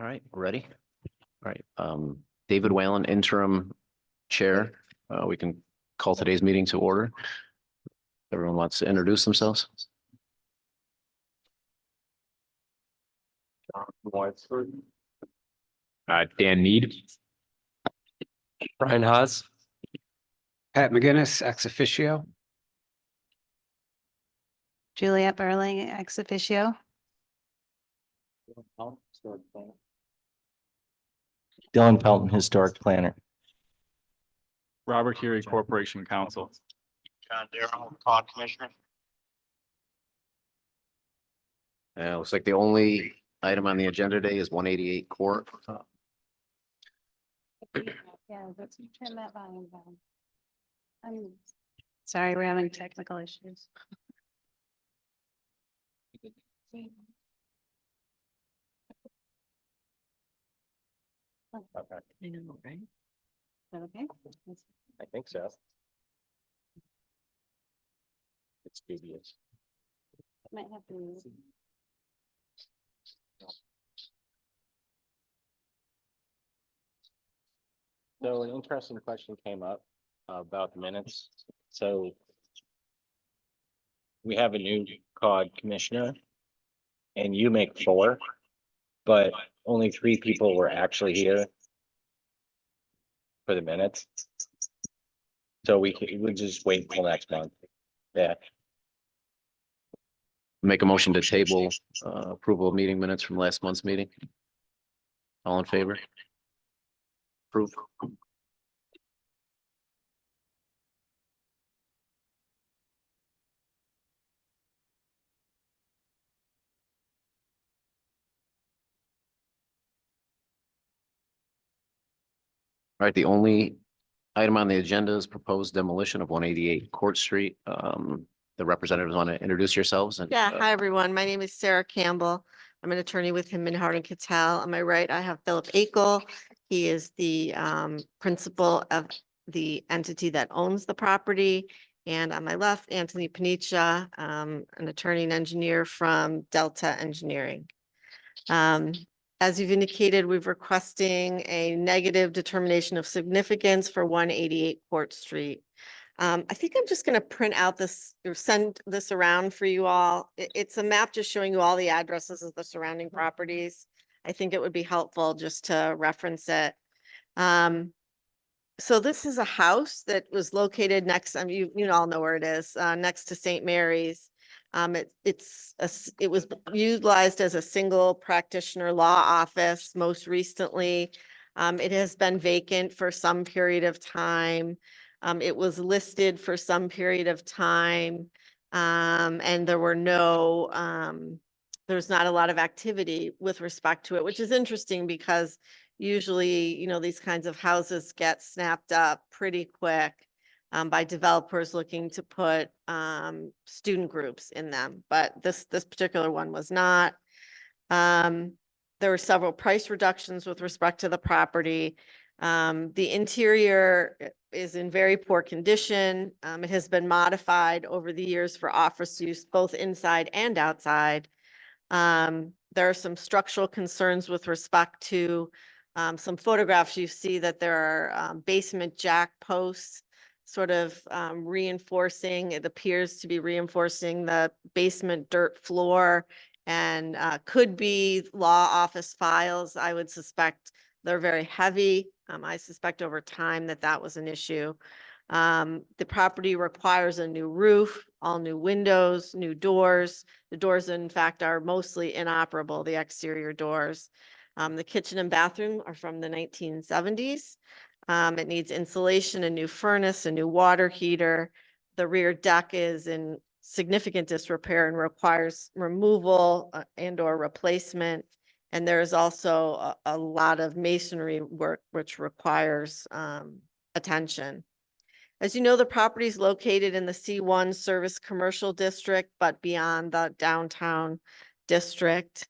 All right, ready? All right, David Whalen, interim chair. We can call today's meeting to order. Everyone wants to introduce themselves. Dan Need. Brian Haas. Pat McGinnis, ex officio. Juliet Burling, ex officio. Dylan Pelton, historic planner. Robert Curie, Corporation Counsel. John Darrow, Caud Commissioner. Looks like the only item on the agenda today is 188 Court. Yeah, let's turn that volume down. I'm sorry, we're having technical issues. Okay. I know, right? Is that okay? I think so. It's dubious. Might have to. So an interesting question came up about the minutes. So we have a new COD commissioner and you make 4, but only 3 people were actually here for the minutes. So we'll just wait until next month. Yeah. Make a motion to table approval of meeting minutes from last month's meeting. All in favor? Approve. All right, the only item on the agenda is proposed demolition of 188 Court Street. The representatives want to introduce yourselves and Yeah, hi, everyone. My name is Sarah Campbell. I'm an attorney with Hinman Harding Cattell. On my right, I have Philip Akel. He is the principal of the entity that owns the property. And on my left, Anthony Panicia, an attorney and engineer from Delta Engineering. As you've indicated, we're requesting a negative determination of significance for 188 Court Street. I think I'm just going to print out this or send this around for you all. It's a map just showing you all the addresses of the surrounding properties. I think it would be helpful just to reference it. So this is a house that was located next, you all know where it is, next to St. Mary's. It was utilized as a single practitioner law office most recently. It has been vacant for some period of time. It was listed for some period of time, and there was not a lot of activity with respect to it, which is interesting because usually, these kinds of houses get snapped up pretty quick by developers looking to put student groups in them, but this particular one was not. There were several price reductions with respect to the property. The interior is in very poor condition. It has been modified over the years for office use, both inside and outside. There are some structural concerns with respect to some photographs. You see that there are basement jack posts sort of reinforcing, it appears to be reinforcing the basement dirt floor, and could be law office files. I would suspect they're very heavy. I suspect over time that was an issue. The property requires a new roof, all new windows, new doors. The doors, in fact, are mostly inoperable, the exterior doors. The kitchen and bathroom are from the 1970s. It needs insulation, a new furnace, a new water heater. The rear deck is in significant disrepair and requires removal and or replacement. And there is also a lot of masonry work which requires attention. As you know, the property is located in the C1 Service Commercial District, but beyond the downtown district.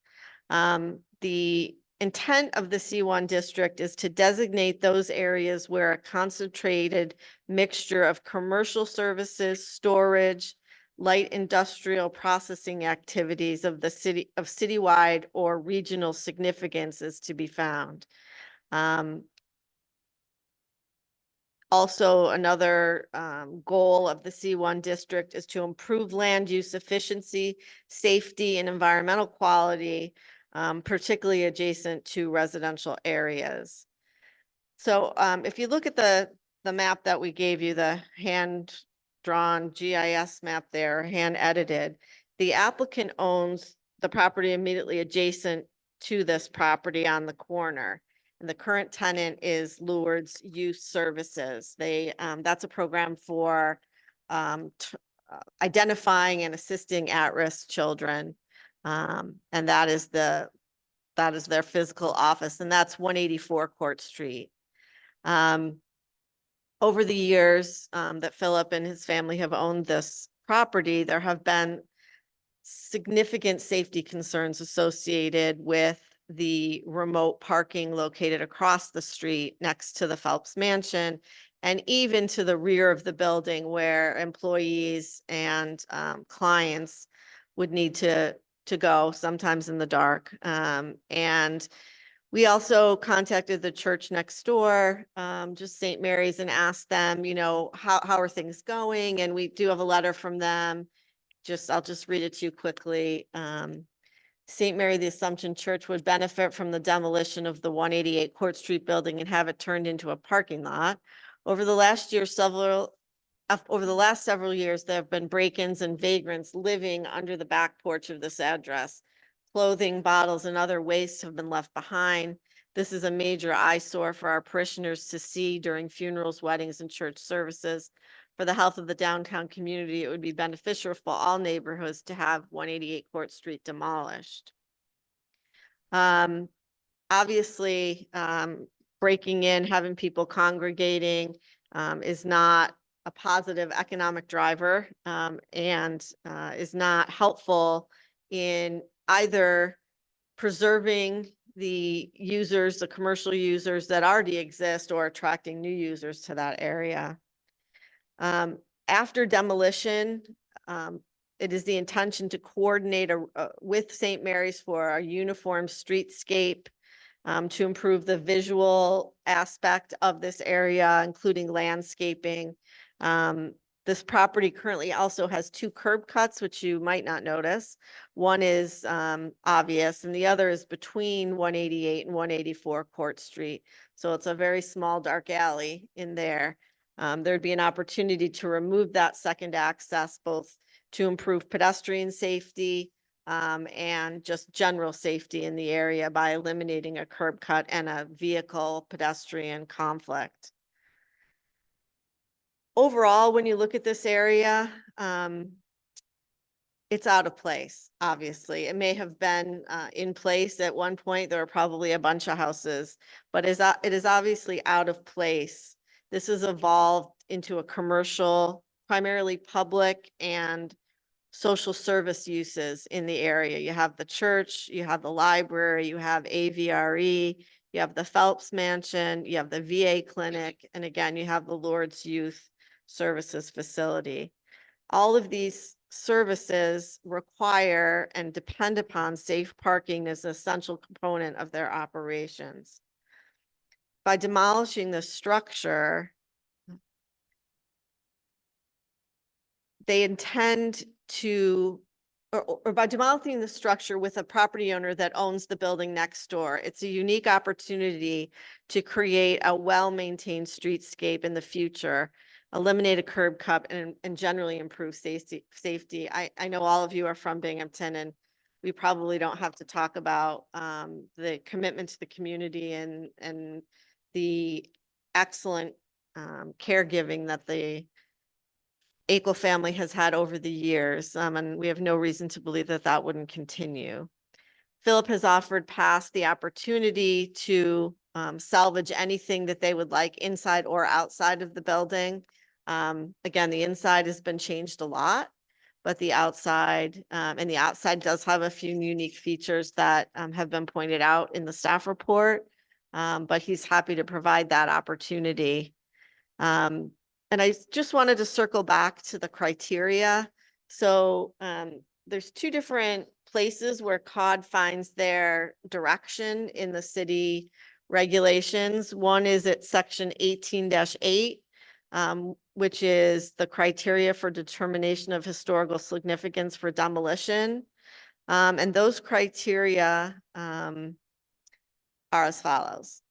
The intent of the C1 district is to designate those areas where a concentrated mixture of commercial services, storage, light industrial processing activities of the citywide or regional significance is to be found. Also, another goal of the C1 district is to improve land use efficiency, safety, and environmental quality, particularly adjacent to residential areas. So if you look at the map that we gave you, the hand-drawn GIS map there, hand-edited, the applicant owns the property immediately adjacent to this property on the corner. And the current tenant is Lourdes Youth Services. That's a program for identifying and assisting at-risk children. And that is their physical office, and that's 184 Court Street. Over the years that Philip and his family have owned this property, there have been significant safety concerns associated with the remote parking located across the street next to the Phelps Mansion and even to the rear of the building where employees and clients would need to go, sometimes in the dark. And we also contacted the church next door, just St. Mary's, and asked them, you know, how are things going? And we do have a letter from them. I'll just read it to you quickly. St. Mary the Assumption Church would benefit from the demolition of the 188 Court Street building and have it turned into a parking lot. Over the last several years, there have been break-ins and vagrants living under the back porch of this address. Clothing, bottles, and other waste have been left behind. This is a major eyesore for our parishioners to see during funerals, weddings, and church services. For the health of the downtown community, it would be beneficial for all neighborhoods to have 188 Court Street demolished. Obviously, breaking in, having people congregating is not a positive economic driver and is not helpful in either preserving the users, the commercial users that already exist, or attracting new users to that area. After demolition, it is the intention to coordinate with St. Mary's for a uniform streetscape to improve the visual aspect of this area, including landscaping. This property currently also has 2 curb cuts, which you might not notice. One is obvious, and the other is between 188 and 184 Court Street. So it's a very small, dark alley in there. There'd be an opportunity to remove that second access, both to improve pedestrian safety and just general safety in the area by eliminating a curb cut and a vehicle pedestrian conflict. Overall, when you look at this area, it's out of place, obviously. It may have been in place at one point. There were probably a bunch of houses, but it is obviously out of place. This has evolved into a commercial, primarily public and social service uses in the area. You have the church, you have the library, you have AVRE, you have the Phelps Mansion, you have the VA clinic, and again, you have the Lourdes Youth Services facility. All of these services require and depend upon safe parking as an essential component of their operations. By demolishing the structure, they intend to, or by demolishing the structure with a property owner that owns the building next door, it's a unique opportunity to create a well-maintained streetscape in the future, eliminate a curb cut, and generally improve safety. I know all of you are from Binghamton, and we probably don't have to talk about the commitment to the community and the excellent caregiving that the Akel family has had over the years, and we have no reason to believe that that wouldn't continue. Philip has offered past the opportunity to salvage anything that they would like inside or outside of the building. Again, the inside has been changed a lot, but the outside, and the outside does have a few unique features that have been pointed out in the staff report, but he's happy to provide that opportunity. And I just wanted to circle back to the criteria. So there's two different places where Caud finds their direction in the city regulations. One is at section 18-8, which is the criteria for determination of historical significance for demolition. And those criteria are as follows.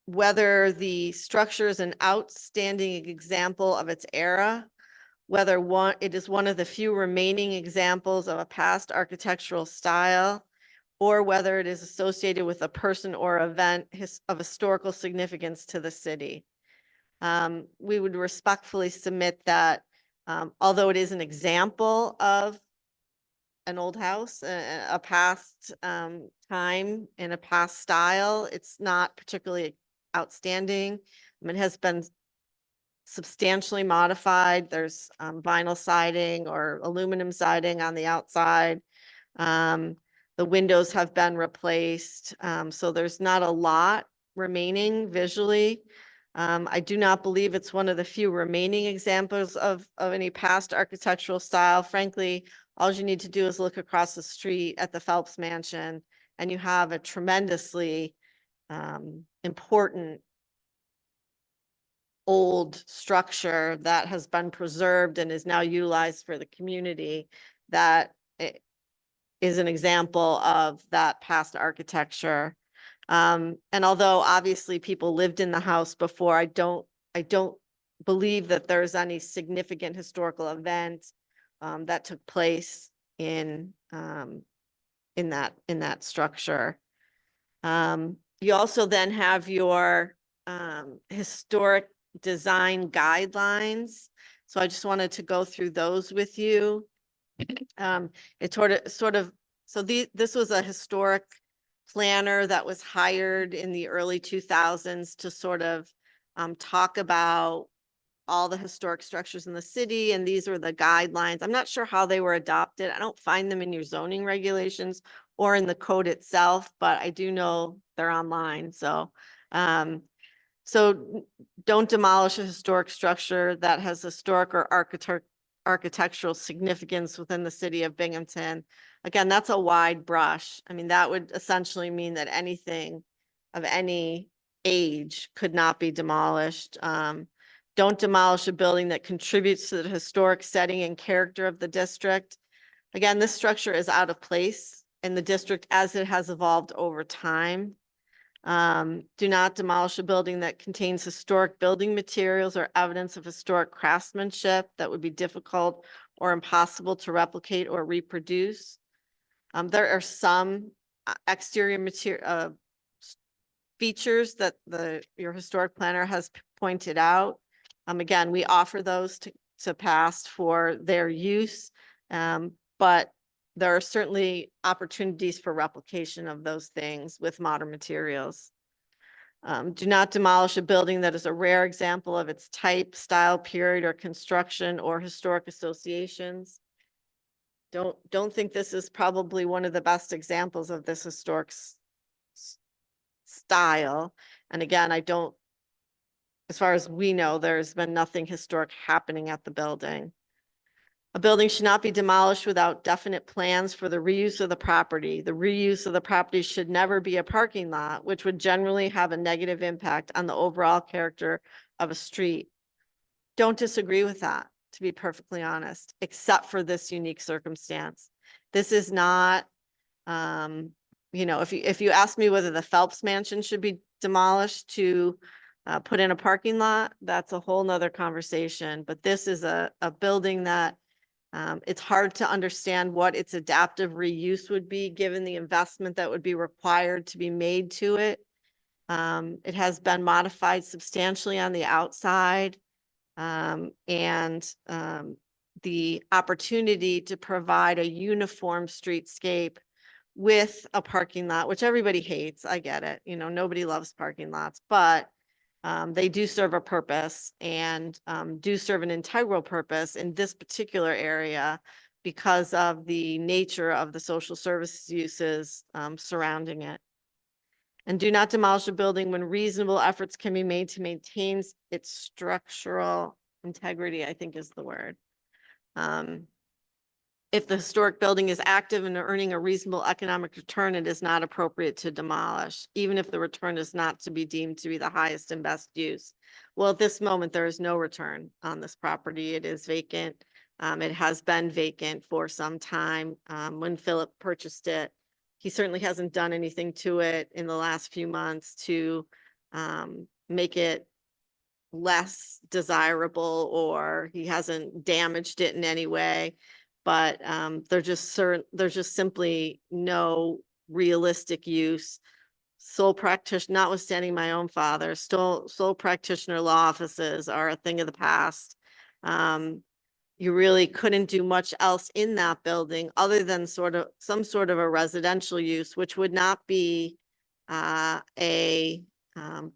Whether the structure is an outstanding example of its era, whether it is one of the few remaining examples of a past architectural style, or whether it is associated with a person or event of historical significance to the city. We would respectfully submit that although it is an example of an old house, a past time in a past style, it's not particularly outstanding. It has been substantially modified. There's vinyl siding or aluminum siding on the outside. The windows have been replaced. So there's not a lot remaining visually. I do not believe it's one of the few remaining examples of any past architectural style. Frankly, all you need to do is look across the street at the Phelps Mansion and you have a tremendously important old structure that has been preserved and is now utilized for the community that is an example of that past architecture. And although obviously people lived in the house before, I don't believe that there's any significant historical event that took place in that structure. You also then have your historic design guidelines. So I just wanted to go through those with you. It this was a historic planner that was hired in the early 2000s to sort of talk about all the historic structures in the city, and these were the guidelines. I'm not sure how they were adopted. I don't find them in your zoning regulations or in the code itself, but I do know they're online. So don't demolish a historic structure that has historic or architectural significance within the city of Binghamton. Again, that's a wide brush. I mean, that would essentially mean that anything of any age could not be demolished. Don't demolish a building that contributes to the historic setting and character of the district. Again, this structure is out of place in the district as it has evolved over time. Do not demolish a building that contains historic building materials or evidence of historic craftsmanship that would be difficult or impossible to replicate or reproduce. There are some exterior material features that your historic planner has pointed out. Again, we offer those to pass for their use, but there are certainly opportunities for replication of those things with modern materials. Do not demolish a building that is a rare example of its type, style, period, or construction or historic associations. Don't think this is probably one of the best examples of this historic style. And again, as far as we know, there's been nothing historic happening at the building. A building should not be demolished without definite plans for the reuse of the property. The reuse of the property should never be a parking lot, which would generally have a negative impact on the overall character of a street. Don't disagree with that, to be perfectly honest, except for this unique circumstance. This is not, if you ask me whether the Phelps Mansion should be demolished to put in a parking lot, that's a whole nother conversation. But this is a building that it's hard to understand what its adaptive reuse would be given the investment that would be required to be made to it. It has been modified substantially on the outside, and the opportunity to provide a uniform streetscape with a parking lot, which everybody hates. I get it. Nobody loves parking lots, but they do serve a purpose and do serve an integral purpose in this particular area because of the nature of the social services uses surrounding it. And do not demolish a building when reasonable efforts can be made to maintain its structural integrity, I think is the word. If the historic building is active and earning a reasonable economic return, it is not appropriate to demolish, even if the return is not to be deemed to be the highest and best use. Well, at this moment, there is no return on this property. It is vacant. It has been vacant for some time. When Philip purchased it, he certainly hasn't done anything to it in the last few months to make it less desirable, or he hasn't damaged it in any way. But there's just simply no realistic use. Sole practitioner, notwithstanding my own father, sole practitioner law offices are a thing of the past. You really couldn't do much else in that building other than some sort of a residential use, which would not be a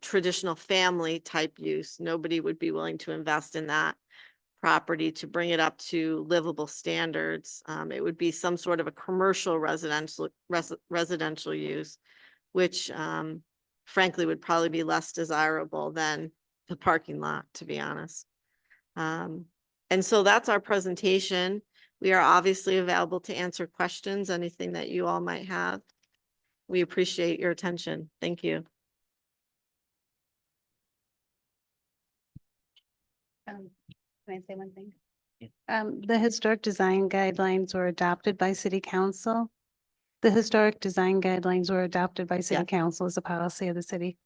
traditional family type use. Nobody would be willing to invest in that property to bring it up to livable standards. It would be some sort of a commercial residential use, which frankly would probably be less desirable than the parking lot, to be honest. And so that's our presentation. We are obviously available to answer questions, anything that you all might have. We appreciate your attention. Thank you. Can I say one thing? The historic design guidelines were adopted by city council. The historic design guidelines were adopted by Yeah. city council as a policy of the city.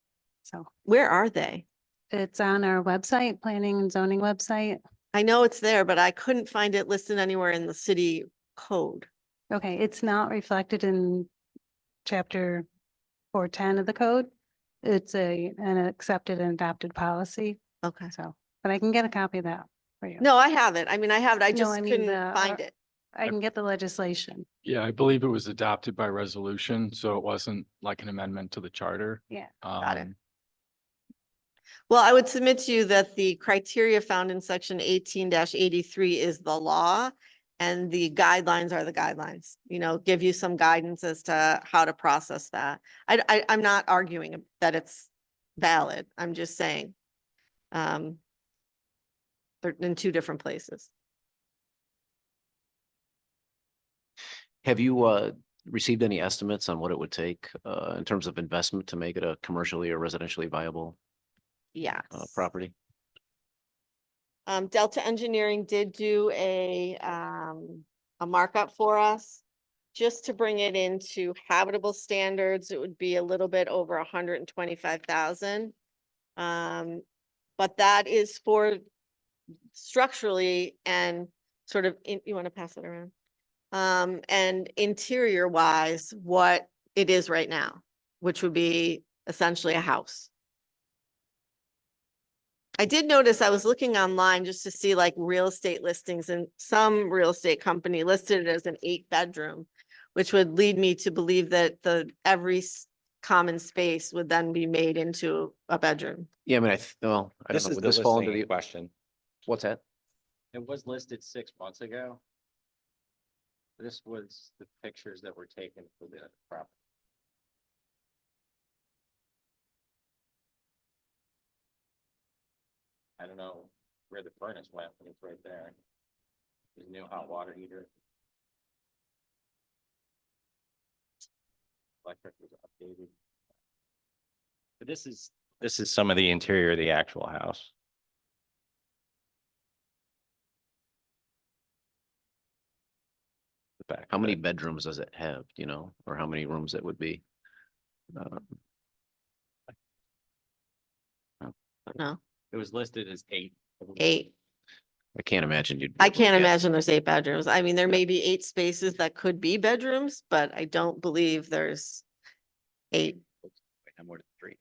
So Where are they? it's on our website, planning and zoning website. I know it's there, but I couldn't find it listed anywhere in the city code. Okay, it's not reflected in chapter 410 of the code. It's an accepted and adopted policy. Okay. So, but I can get a copy of that for you. No, I have it. I mean, I have it. I No, just I mean couldn't the, find it. I can get the legislation. Yeah, I believe it was adopted by resolution, so it wasn't like an amendment to the charter. Yeah. Got it. Um, Well, I would submit to you that the criteria found in section 18-83 is the law, and the guidelines are the guidelines, give you some guidance as to how to process that. I'm not arguing that it's valid. I'm just saying they're in two different places. Have you received any estimates on what it would take in terms of investment to make it a commercially or residentially viable Yes. property? Delta Engineering did do a markup for us. Just to bring it into habitable standards, it would be a little bit over 125,000. But that is for structurally and sort of, you want to pass it around? And interior wise, what it is right now, which would be essentially a house. I did notice, I was looking online just to see like real estate listings, and some real estate company listed it as an 8-bedroom, which would lead me to believe that every common space would then be made into a bedroom. Yeah, I mean, well, I don't This know, is would the this fall into listing the, in question. what's that? It was listed 6 months ago. This was the pictures that were taken for the property. I don't know where the furnace went, but it's right there. There's a new hot water heater. Electric was updated. But this is some of the interior of the actual house. The back. How of many it. bedrooms does it have, do you know, or how many rooms it would be? No, It was listed as 8. 8. I can't imagine you'd. be I able to can't get- imagine there's 8 bedrooms. I mean, there may be 8 spaces that could be bedrooms, but I don't believe there's 8. No more than 3.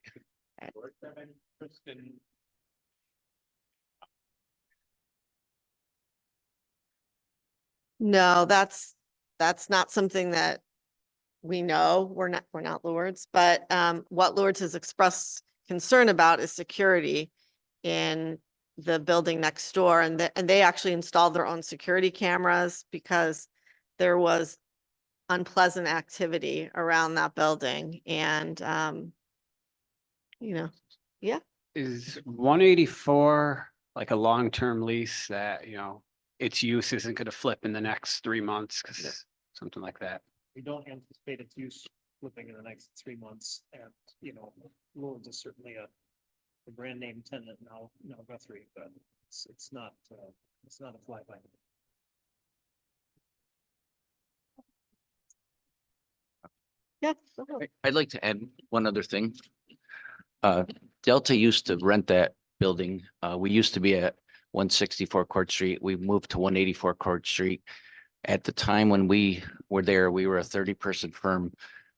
No, that's not something that we know. We're not Lourdes, but what Lourdes has expressed concern about is security in the building next door, and they actually installed their own security cameras because there was unpleasant activity around that building, and Is 184 like a long-term lease that, its use isn't gonna flip in the next 3 months, because something like that. We don't anticipate its use flipping in the next 3 months, and, you know, Lowe's is certainly a brand name tenant now, Guthrie, but it's not a fly-by. Yeah. I'd like to add one other thing. Delta used to rent that building. We used to be at 164 Court Street. We moved to 184 Court Street. At the time when we were there, we were a 30-person firm.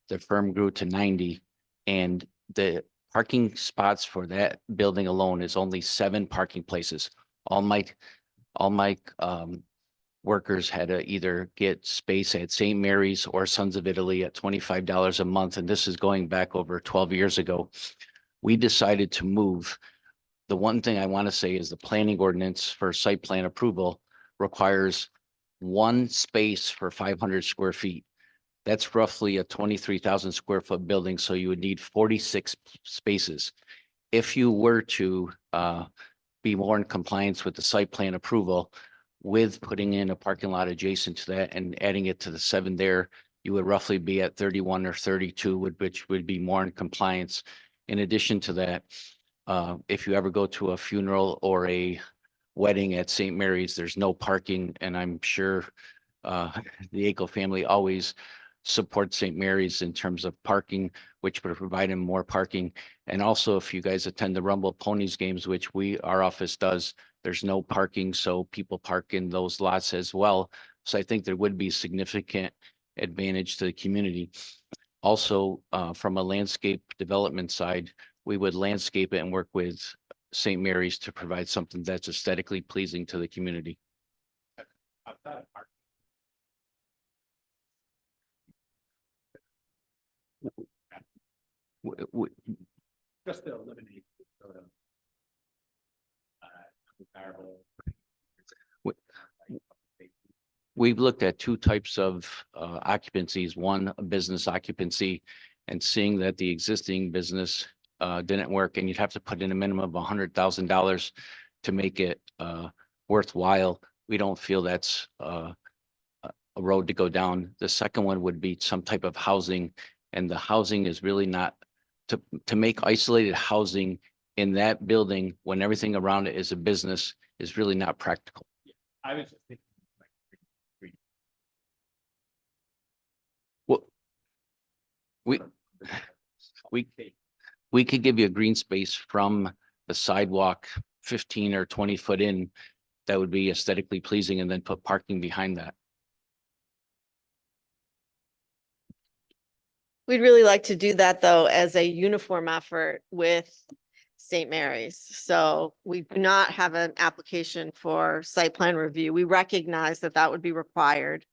The firm grew to 90, and the parking spots for that building alone is only 7 parking places. All my workers had to either get space at St. Mary's or Sons of Italy at $25 a month, and this is going back over 12 years ago. We decided to move. The one thing I want to say is the planning ordinance for site plan approval requires 1 space for 500 square feet. That's roughly a 23,000 square foot building, so you would need 46 spaces. If you were to be more in compliance with the site plan approval, with putting in a parking lot adjacent to that and adding it to the 7 there, you would roughly be at 31 or 32, which would be more in compliance. In addition to that, if you ever go to a funeral or a wedding at St. Mary's, there's no parking, and I'm sure the Aco family always supports St. Mary's in terms of parking, which would provide them more parking. And also, if you guys attend the Rumble Ponies games, which our office does, there's no parking, so people park in those lots as well. So I think there would be significant advantage to the community. Also, from a landscape development side, we would landscape it and work with St. Mary's to provide something that's aesthetically pleasing to the community. Just to eliminate sort of desirable. We've looked at 2 types of occupancies, one a business occupancy, and seeing that the existing business didn't work, and you'd have to put in a minimum of $100,000 to make it worthwhile. We don't feel that's a road to go down. The second one would be some type of housing, and the housing is really not to make isolated housing in that building when everything around it is a business is really not practical. I was just thinking. Well, we could give you a green space from the sidewalk 15 or 20 foot in that would be aesthetically pleasing, and then put parking behind that. We'd really like to do that, though, as a uniform effort with St. Mary's. So we do not have an application for site plan review. We recognize that that would be required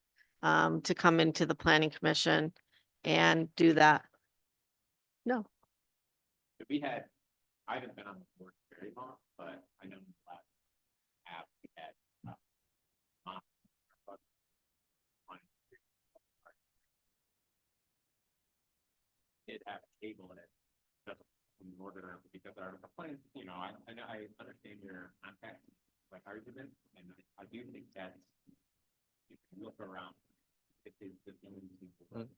to come into the planning commission and do that. No. I haven't been on the board very long, but I know the last app we had. Did have a table in it. Just in order, because our plan, I understand your contact, like argument, and I do think that if you look around, it is the only people.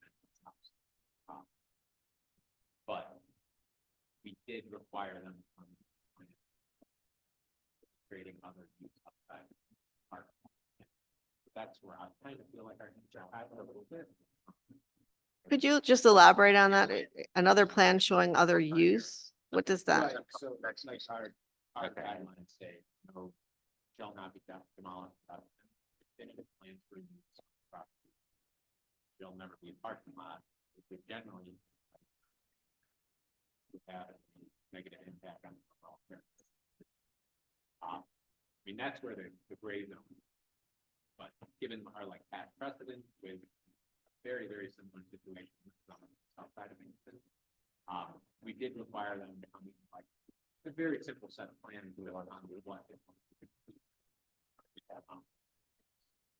But we did require them from creating other use outside our. That's where I kind of feel like I can jump out a little bit. Could you just elaborate on that? Another plan showing other use? What does that? So that's nice. Our guidelines say no, shall not be demolished without definitive plans for use of the property. There'll never be a parking lot, which would generally have a negative impact on the overall appearance. I mean, that's where the gray zone. But given our past precedent with very, very similar situation outside of Kingston, we did require them to come in a very simple set of plans on what.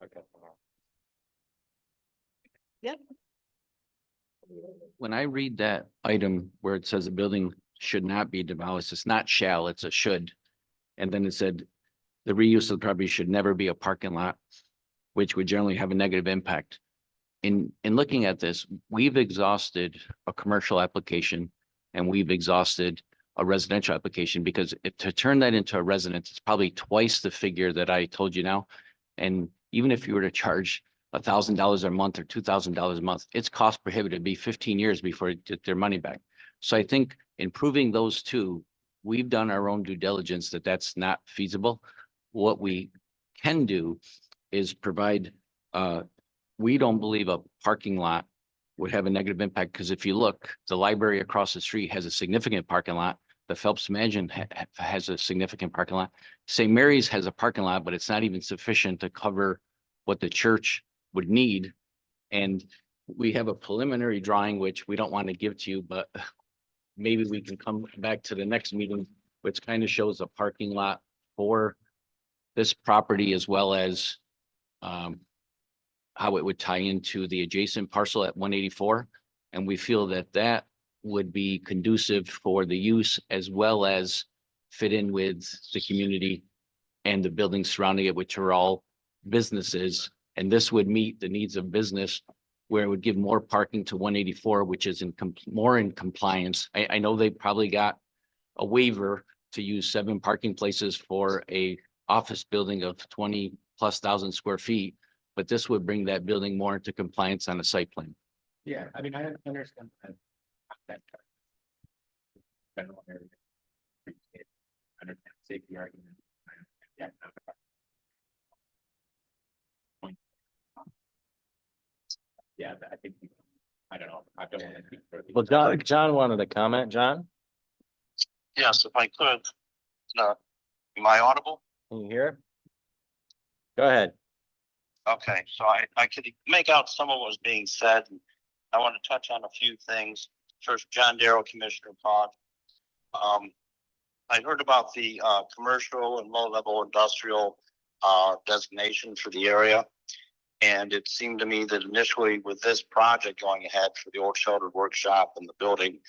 Okay. Yep. When I read that item where it says a building should not be demolished, it's not shall, it's a should. And then it said, the reuse of the property should never be a parking lot, which would generally have a negative impact. In looking at this, we've exhausted a commercial application and we've exhausted a residential application, because if to turn that into a residence, it's probably twice the figure that I told you now. And even if you were to charge $1,000 a month or $2,000 a month, it's cost prohibitive. It'd be 15 years before it get their money back. So I think improving those two, we've done our own due diligence that that's not feasible. What we can do is provide, we don't believe a parking lot would have a negative impact, because if you look, the library across the street has a significant parking lot. The Phelps Mansion has a significant parking lot. St. Mary's has a parking lot, but it's not even sufficient to cover what the church would need. And we have a preliminary drawing, which we don't want to give to you, but maybe we can come back to the next meeting, which kind of shows a parking lot for this property, as well as how it would tie into the adjacent parcel at 184. And we feel that that would be conducive for the use, as well as fit in with the community and the buildings surrounding it, which are all businesses. And this would meet the needs of business, where it would give more parking to 184, which is more in compliance. I know they probably got a waiver to use 7 parking places for a office building of 20,000+ square feet, but this would bring that building more into compliance on a site plan. Yeah, I mean, I understand that. General area. Understand safety argument. Yeah. Yeah, I think, I don't know, I don't want to speak for. the- Well, John wanted to comment. John, Yes, if I could, am I audible? can you hear? Go ahead. Okay, so I could make out some of what was being said. I want to touch on a few things. First, John Darrow, Commissioner Caud. I heard about the commercial and low-level industrial designation for the area. And it seemed to me that initially with this project going ahead for the old sheltered workshop and the building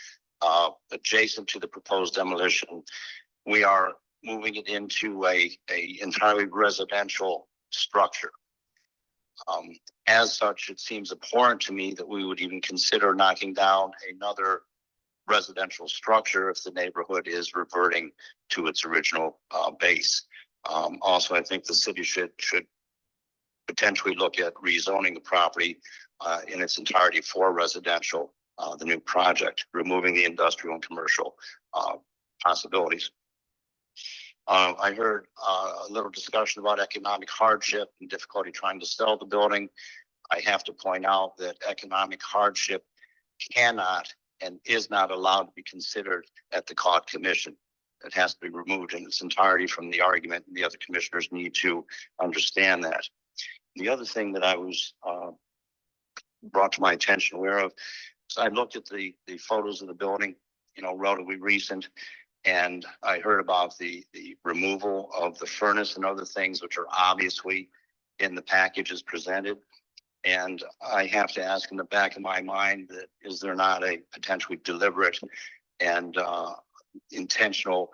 adjacent to the proposed demolition, we are moving it into a entirely residential structure. As such, it seems abhorrent to me that we would even consider knocking down another residential structure if the neighborhood is reverting to its original base. Also, I think the city should potentially look at rezoning the property in its entirety for residential, the new project, removing the industrial and commercial possibilities. I heard a little discussion about economic hardship and difficulty trying to sell the building. I have to point out that economic hardship cannot and is not allowed to be considered at the Caud Commission. It has to be removed in its entirety from the argument, and the other commissioners need to understand that. The other thing that I was brought to my attention aware of, so I looked at the photos of the building, relatively recent, and I heard about the removal of the furnace and other things which are obviously in the packages presented. And I have to ask in the back of my mind that is there not a potentially deliberate and intentional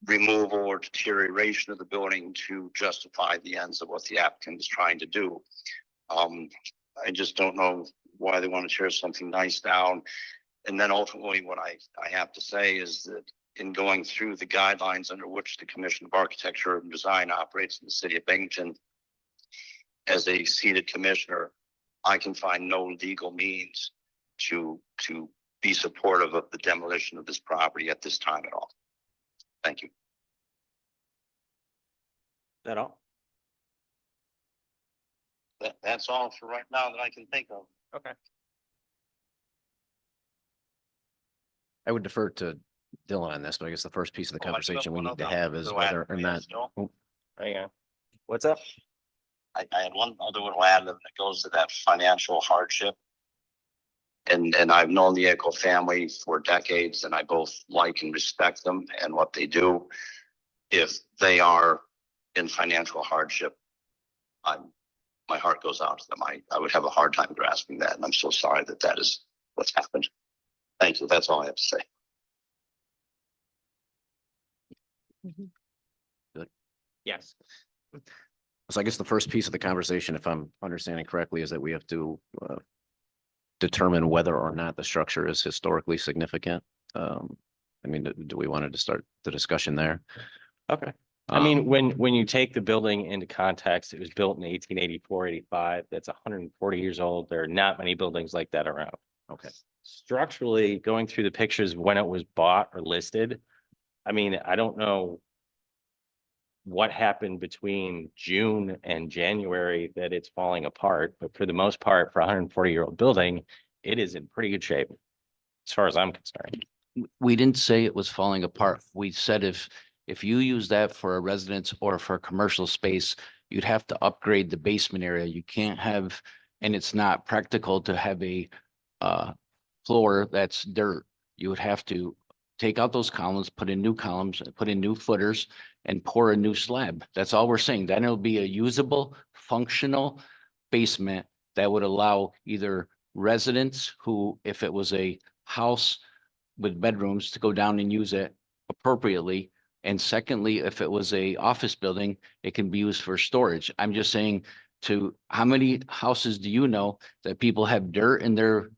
removal or deterioration of the building to justify the ends of what the applicant is trying to do. I just don't know why they want to tear something nice down. And then ultimately what I have to say is that in going through the guidelines under which the Commission of Architecture and Design operates in the city of Binghamton, as a seated commissioner, I can find no legal means to be supportive of the demolition of this property at this time at all. Thank you. Is that all? That's all for right now that I can think of. Okay. I would defer to Dylan on this, but I guess the first piece of the Oh, I still conversation we have need to one have other is little add whether for or you not. still. Hang on. What's up? I had one other little add that goes to that financial hardship. And I've known the Echo family for decades, and I both like and respect them and what they do. If they are in financial hardship, my heart goes out to them. I would have a hard time grasping that, and I'm so sorry that is what's happened. Thank you. That's all I have to say. Yes. So I guess the first piece of the conversation, if I'm understanding correctly, is that we have to determine whether or not the structure is historically significant. I mean, do we want to start the discussion there? Okay. I mean, Um, when you take the building into context, it was built in 1884, 85. That's 140 years old. There are not many buildings like that around. Okay. Structurally, going through the pictures when it was bought or listed, I mean, I don't know what happened between June and January that it's falling apart, but for the most part, for a 140-year-old building, it is in pretty good shape, as far as I'm concerned. We didn't say it was falling apart. We said if you use that for a residence or for a commercial space, you'd have to upgrade the basement area. You can't have, and it's not practical to have a floor that's dirt. You would have to take out those columns, put in new columns, put in new footers, and pour a new slab. That's all we're saying. Then it'll be a usable, functional basement that would allow either residents who, if it was a house with bedrooms, to go down and use it appropriately. And secondly, if it was a office building, it can be used for storage. I'm just saying, to how many houses do you know that people have dirt in their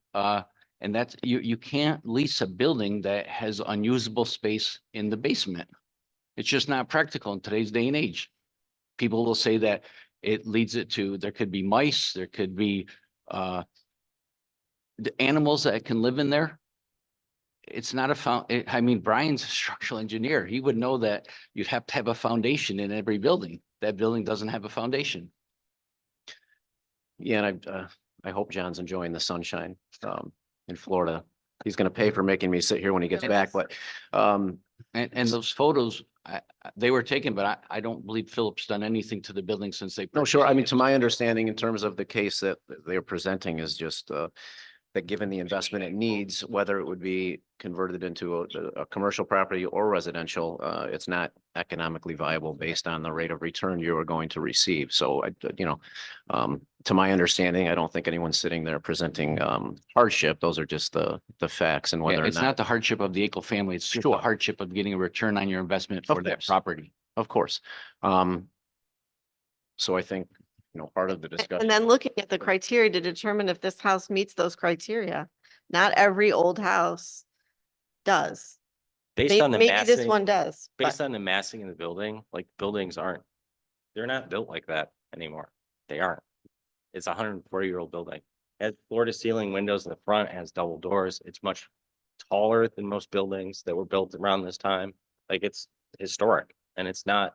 and that's, you can't lease a building that has unusable space in the basement. It's just not practical in today's day and age. People will say that it leads it to, there could be mice, there could be the animals that can live in there. It's not I mean, Brian's a structural engineer. He would know that you'd have to have a foundation in every building. That building doesn't have a foundation. Yeah, and I hope John's enjoying the sunshine in Florida. He's gonna pay for making me sit here when he gets back, but And those photos, they were taken, but I don't believe Philip's done anything to the building since they. no, sure. I mean, purchased to it. my understanding, in terms of the case that they're presenting is just that given the investment it needs, whether it would be converted into a commercial property or residential, it's not economically viable based on the rate of return you are going to receive. So, to my understanding, I don't think anyone's sitting there presenting hardship. Those are just the facts and Yeah, whether or it's not. not the hardship of the Eagle family. It's just the Sure. hardship of getting a return on your investment Of for that course. property. Of course. So I think, part of the discussion. And then looking at the criteria to determine if this house meets those criteria. Not every old house does. Based on the Maybe this massing, one does, but based on the massing in the building, like buildings they're not built like that anymore. They aren't. It's a 140-year-old building. It has floor to ceiling windows in the front, has double doors. It's much taller than most buildings that were built around this time. Like, it's historic, and it's not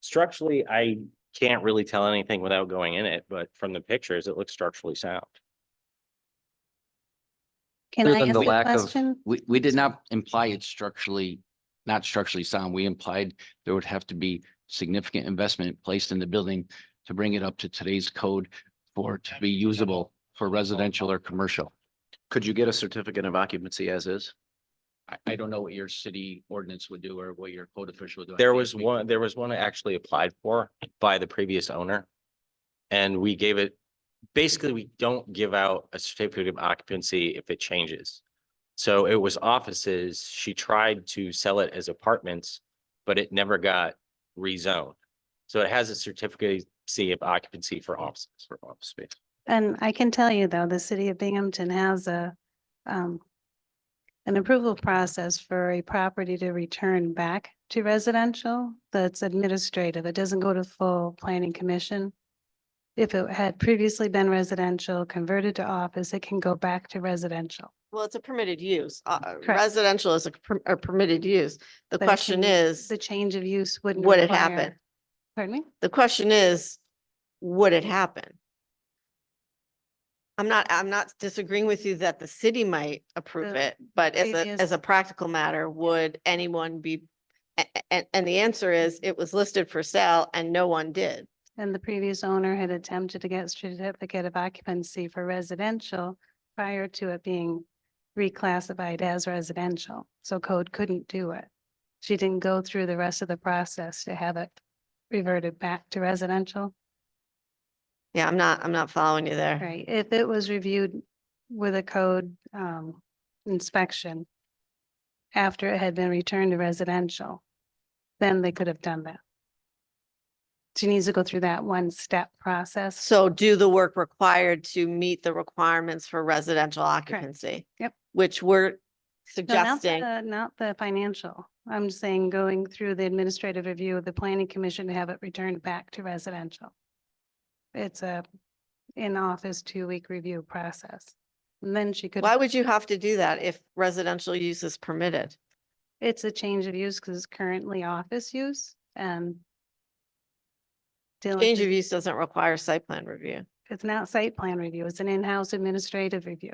structurally, I can't really tell anything without going in it, but from the pictures, it looks structurally sound. Can Other I than ask the a lack of- question? We did not imply it's not structurally sound. We implied there would have to be significant investment placed in the building to bring it up to today's code for it to be usable for residential or commercial. Could you get a certificate of occupancy as is? I don't know what your city ordinance would do or what your code official would do. I There can't was speak one, for- there was one actually applied for by the previous owner. And we gave it, basically, we don't give out a certificate of occupancy if it changes. So it was offices. She tried to sell it as apartments, but it never got rezoned. So it has a certificate of occupancy for offices. For office space. And I can tell you though, the city of Binghamton has an approval process for a property to return back to residential that's administrative. It doesn't go to full planning commission. If it had previously been residential, converted to office, it can go back to residential. well, it's a permitted use. Correct. Residential is a permitted use. The But it question can- is, The change of use wouldn't. would it require- happen? Pardon me? The question is, would it happen? I'm not disagreeing with you that the city might approve The it, but previous- as a practical matter, would anyone be? And the answer is, it was listed for sale and no one did. And the previous owner had attempted to get certificate of occupancy for residential prior to it being reclassified as residential. So code couldn't do it. She didn't go through the rest of the process to have it reverted back to residential. Yeah, I'm not following you there. Right, if it was reviewed with a code inspection after it had been returned to residential, then they could have done that. She needs to go through that one-step process. So do the work required to meet the requirements for residential occupancy. Yep. Which we're No, suggesting. not the financial. I'm just saying going through the administrative review of the planning commission to have it returned back to residential. It's a in-office 2-week review process. And then she could, Why would you have to do that if residential use is permitted? it's a change of use because it's currently office use and Dylan Change just- of use doesn't require site plan review. it's not site plan review, it's an in-house administrative review.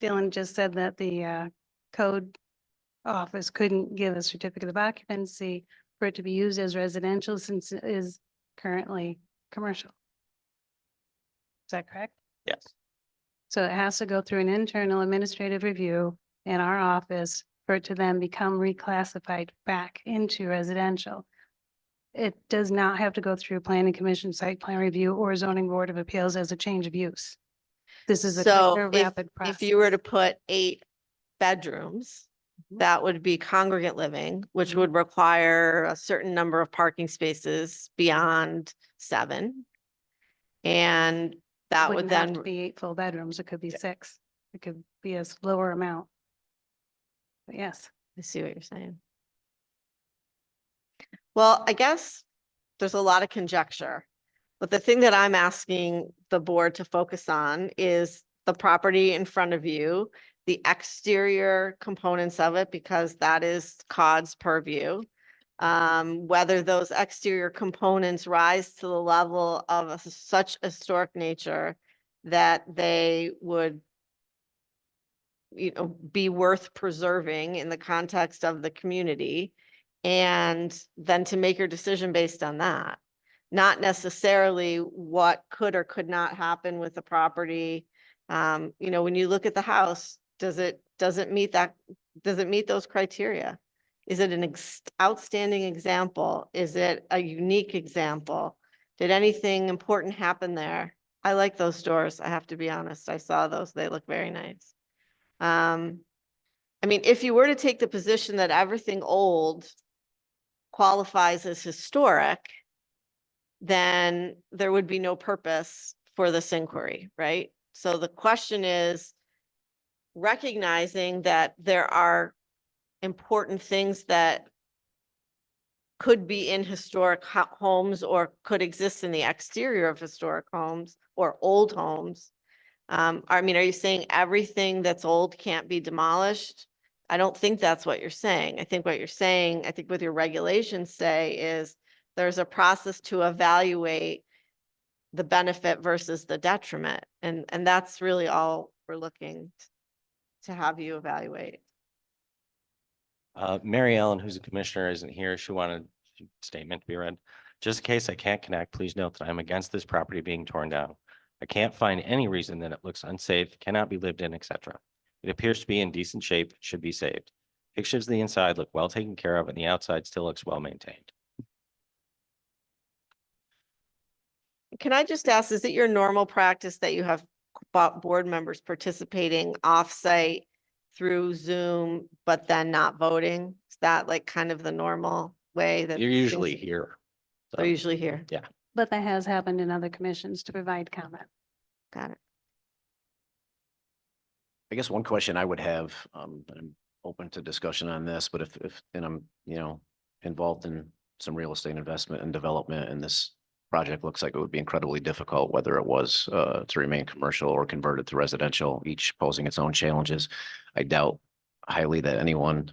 Dylan just said that the code office couldn't give a certificate of occupancy for it to be used as residential since it is currently commercial. Is that correct? Yes. So it has to go through an internal administrative review in our office for it to then become reclassified back into residential. It does not have to go through planning commission, site plan review, or zoning board of appeals as a change of use. This is a So quicker, rapid process. if you were to put 8 bedrooms, Mhm. that would be congregate living, which Mhm. would require a certain number of parking spaces beyond 7. And that would Wouldn't have to then, be 8 full bedrooms, it could be Yeah. 6. It could be a lower amount. But yes, I see what you're saying. Well, I guess there's a lot of conjecture, but the thing that I'm asking the board to focus on is the property in front of you, the exterior components of it, because that is Caud's purview. Whether those exterior components rise to the level of such historic nature that they would, be worth preserving in the context of the community. And then to make your decision based on that, not necessarily what could or could not happen with the property. When you look at the house, does it meet those criteria? Is it an outstanding example? Is it a unique example? Did anything important happen there? I like those doors. I have to be honest. I saw those. They look very nice. If you were to take the position that everything old qualifies as historic, then there would be no purpose for this inquiry, right? So the question is recognizing that there are important things that could be in historic homes or could exist in the exterior of historic homes or old homes. Are you saying everything that's old can't be demolished? I don't think that's what you're saying. I think what you're saying, I think what your regulations say is there's a process to evaluate the benefit versus the detriment. And that's really all we're looking to have you evaluate. Mary Ellen, who's a commissioner, isn't here. She wanted a statement to be read. Just in case I can't connect, please note that I'm against this property being torn down. I can't find any reason that it looks unsafe, cannot be lived in, etc. It appears to be in decent shape, should be saved. Pictures of the inside look well taken care of and the outside still looks well maintained. Can I just ask, is it your normal practice that you have board members participating offsite through Zoom, but then not voting? Is that like kind of the normal way that? You're things- usually here. So, They're usually here. but that has happened in other commissions to provide comment. Got it. I guess one question I would have, I'm open to discussion on this, but if, and I'm, involved in some real estate investment and development, and this project looks like it would be incredibly difficult, whether it was to remain commercial or converted to residential, each posing its own challenges. I doubt highly that anyone,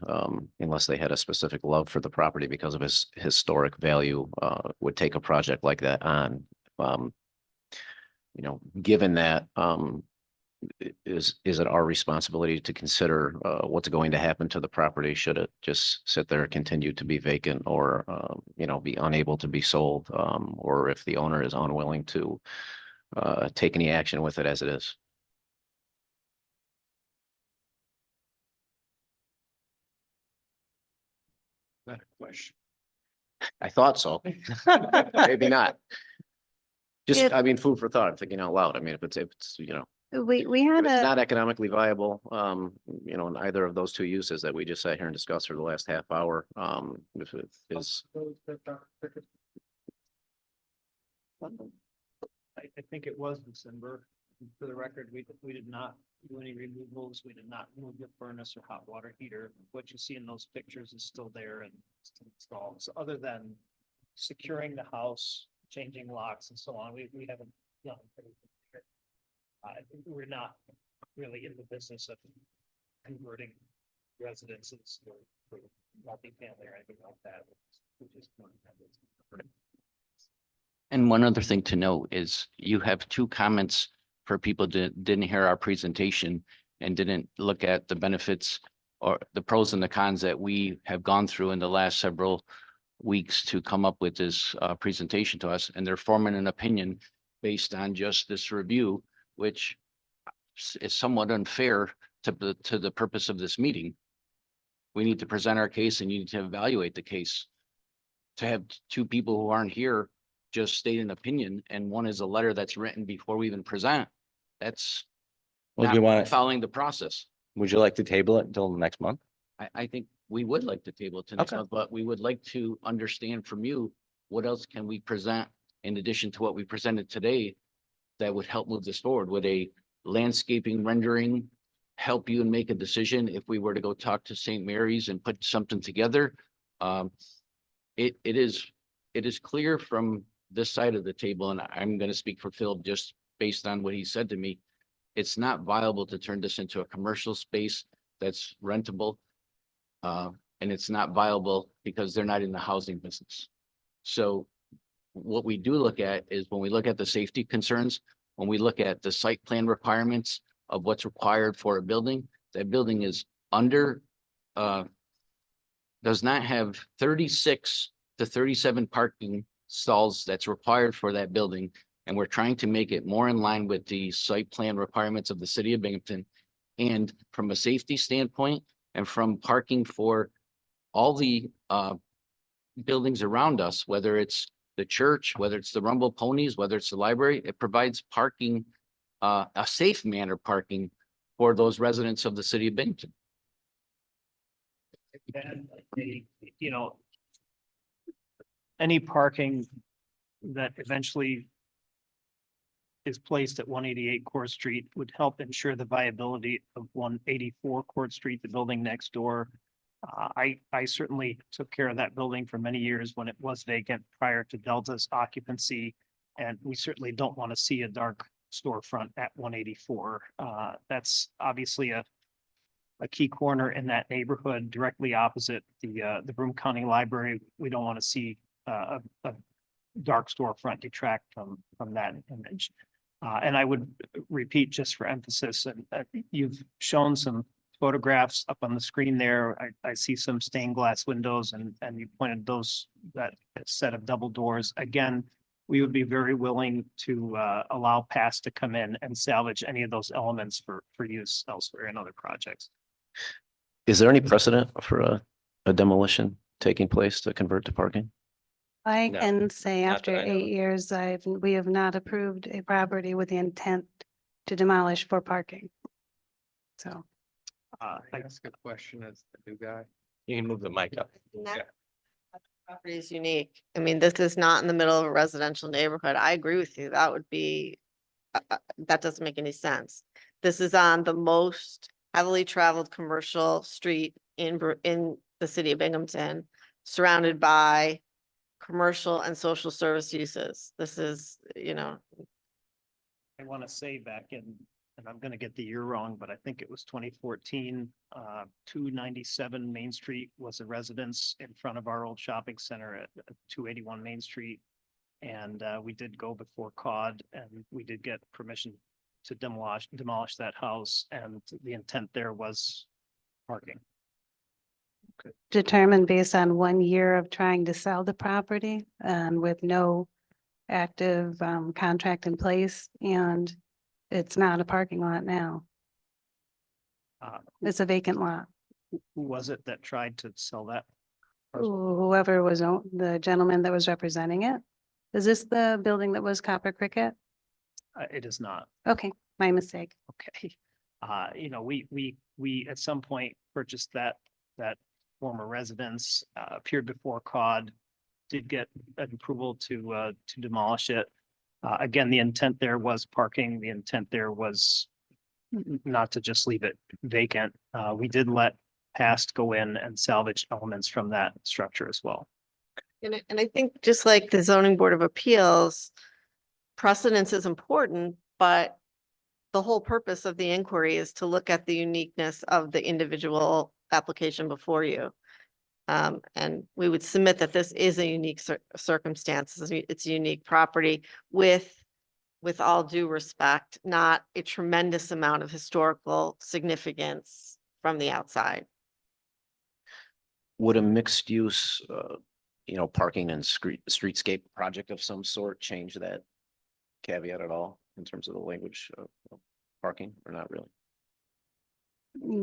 unless they had a specific love for the property because of its historic value, would take a project like that on. Given that, is it our responsibility to consider what's going to happen to the property? Should it just sit there, continue to be vacant, or be unable to be sold, or if the owner is unwilling to take any action with it as it is? Better question. I thought so. Maybe not. Just, If- food for thought, I'm thinking out loud. If it's, We if had it's a, not economically viable, in either of those two uses that we just sat here and discussed for the last half hour, if it is, I think it was December. For the record, we did not do any removals. We did not move the furnace or hot water heater. What you see in those pictures is still there and still installed. So other than securing the house, changing locks and so on, we haven't done anything here. We're not really in the business of converting residences for multifamily or anything like that. We just don't have it. And one other thing to note is you have two comments for people that didn't hear our presentation and didn't look at the benefits or the pros and the cons that we have gone through in the last several weeks to come up with this presentation to us. And they're forming an opinion based on just this review, which is somewhat unfair to the purpose of this meeting. We need to present our case and you need to evaluate the case. To have two people who aren't here just state an opinion and one is a letter that's written before we even present, that's Well, do you not want, following the process. would you like to table it until next month? I think we would like to table it to next Okay. month, but we would like to understand from you, what else can we present in addition to what we presented today that would help move this forward? Would a landscaping rendering help you and make a decision if we were to go talk to St. Mary's and put something together? It is clear from this side of the table, and I'm going to speak for Phil just based on what he said to me. It's not viable to turn this into a commercial space that's rentable. And it's not viable because they're not in the housing business. So what we do look at is when we look at the safety concerns, when we look at the site plan requirements of what's required for a building, that building is under, does not have 36 to 37 parking stalls that's required for that building. And we're trying to make it more in line with the site plan requirements of the city of Binghamton. And from a safety standpoint and from parking for all the buildings around us, whether it's the church, whether it's the Rumble Ponies, whether it's the library, it provides parking, a safe manner parking for those residents of the city of Binghamton. And you know, any parking that eventually is placed at 188 Court Street would help ensure the viability of 184 Court Street, the building next door. I certainly took care of that building for many years when it was vacant prior to Delta's occupancy. And we certainly don't want to see a dark storefront at 184. That's obviously a key corner in that neighborhood directly opposite the Broome County Library. We don't want to see a dark storefront detract from that image. And I would repeat just for emphasis, and you've shown some photographs up on the screen there. I see some stained glass windows and you pointed that set of double doors. Again, we would be very willing to allow PASS to come in and salvage any of those elements for use elsewhere in other projects. Is there any precedent for a demolition taking place to convert to parking? I No, can say not after that I know 8 years, we have not approved a property with the intent to demolish for parking. So. I Ask a question as the new guy. You can move the mic up. Property is unique. I mean, this is not in the middle of a residential neighborhood. I agree with you. That would be, that doesn't make any sense. This is on the most heavily traveled commercial street in the city of Binghamton, surrounded by commercial and social service uses. This is, want to say back in, and I'm going to get the year wrong, but I think it was 2014, 297 Main Street was a residence in front of our old shopping center at 281 Main Street. And we did go before Caud and we did get permission to demolish that house. And the intent there was parking. Determined based on 1 year of trying to sell the property and with no active contract in place, and it's not a parking lot now. It's a vacant lot. Who was it that tried to sell that? Whoever was the gentleman that was representing it. Is this the building that was Copper Cricket? It is not. Okay, my mistake. Okay. We at some point purchased that former residence, appeared before Caud, did get an approval to demolish it. Again, the intent there was parking. The intent there was not to just leave it vacant. We did let past go in and salvage elements from that structure as well. And I think just like the zoning board of appeals, precedence is important, but the whole purpose of the inquiry is to look at the uniqueness of the individual application before you. And we would submit that this is a unique circumstance. It's a unique property with all due respect, not a tremendous amount of historical significance from the outside. Would a mixed use, parking and streetscape project of some sort change that caveat at all in terms of the language of parking or not really?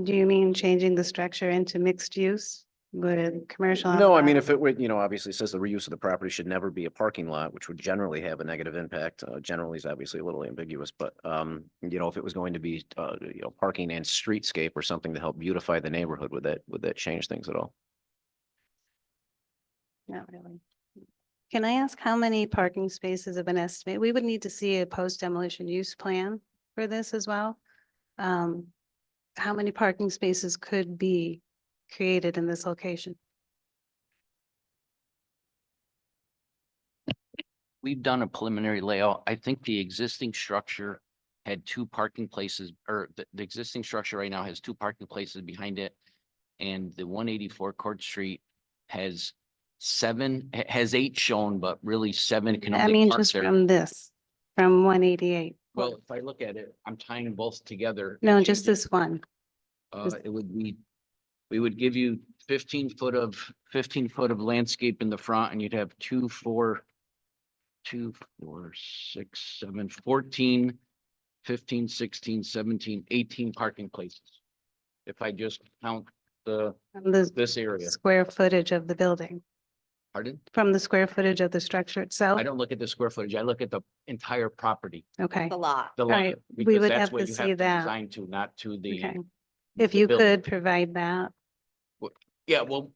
Do you mean changing the structure into mixed use with commercial? on No, the I mean, back? if it would, obviously it says the reuse of the property should never be a parking lot, which would generally have a negative impact. Generally is obviously a little ambiguous, but, if it was going to be, parking and streetscape or something to help beautify the neighborhood, would that change things at all? Not really. Can I ask how many parking spaces have been estimated? We would need to see a post demolition use plan for this as well. How many parking spaces could be created in this location? We've done a preliminary layout. I think the existing structure had two parking places, or the existing structure right now has two parking places behind it. And the 184 Court Street has has 8 shown, but really 7 can I only mean, park just there. from 188. Well, if I look at it, I'm tying them both together. It No, just changes. this one. It would be, we would give you 15 foot of landscape in the front, and you'd have 2, 4, 6, 7, 14, 15, 16, 17, 18 parking places. If I just count From the this area, square footage of the building, pardon? from the square footage of the structure itself? I don't look at the square footage. I look at the entire property, Okay, The lot. the All lot, right, we because would that's have what to you see have to that. design to, not to the. okay. If the you building. could provide that. Yeah, well,